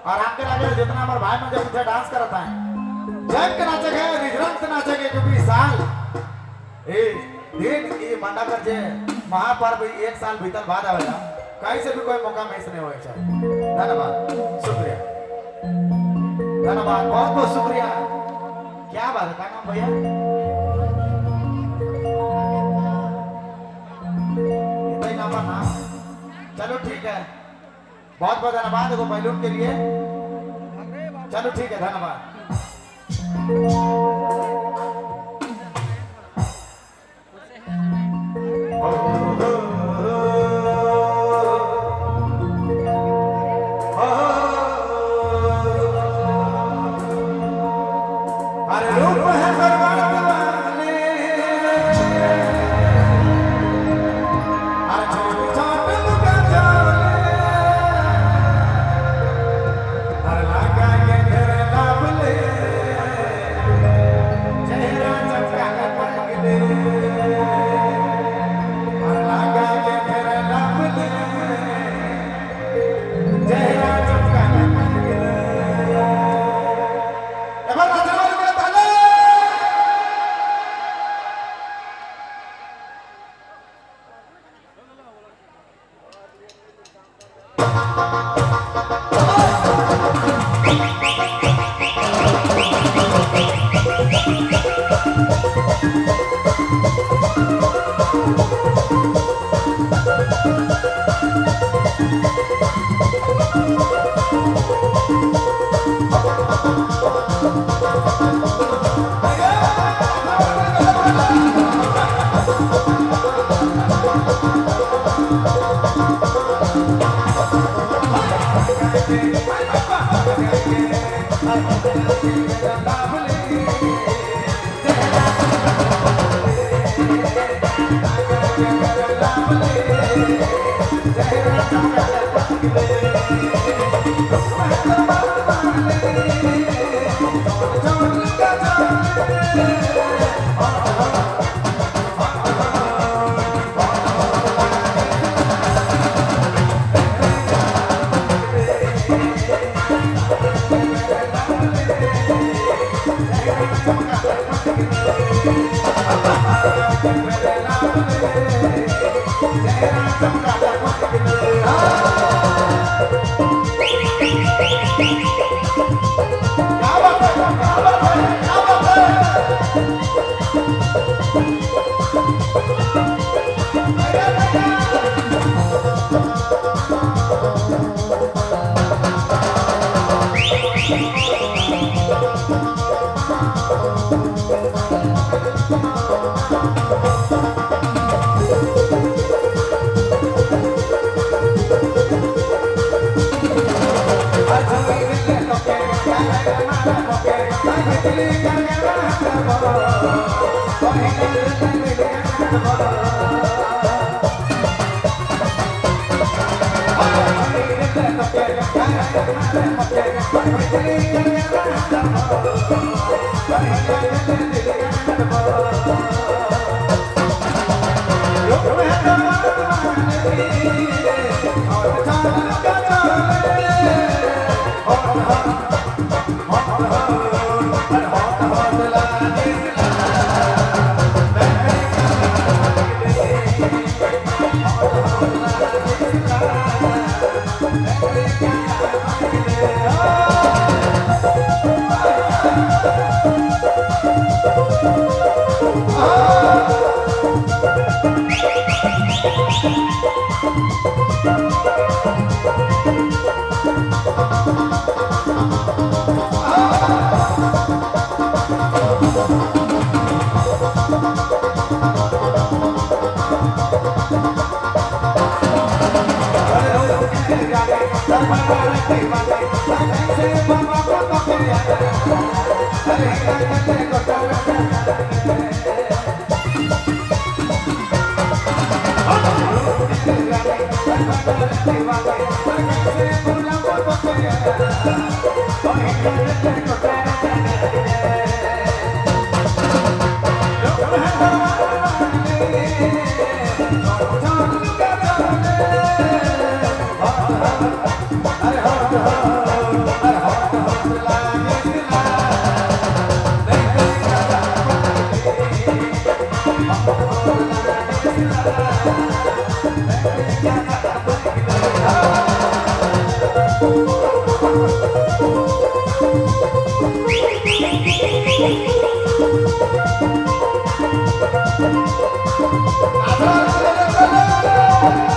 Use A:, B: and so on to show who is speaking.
A: और आपके आगे जितना हमारे भाई मुझे पीछे डांस करता है जब के नाचेंगे रिजर्व से नाचेंगे क्योंकि साल दिन ये मंडा कर जे महापर्व एक साल भीतर बाद आवेगा कहीं से भी कोई मौका मिस नहीं होगा चाहिए। धन्यवाद, शुक्रिया, धन्यवाद, बहुत बहुत शुक्रिया। क्या बात है, क्या नाम भैया? इतना ही नंबर ना, चलो ठीक है, बहुत बहुत धन्यवाद देखो बैलून के लिए। चलो ठीक है, धन्यवाद। Yeah.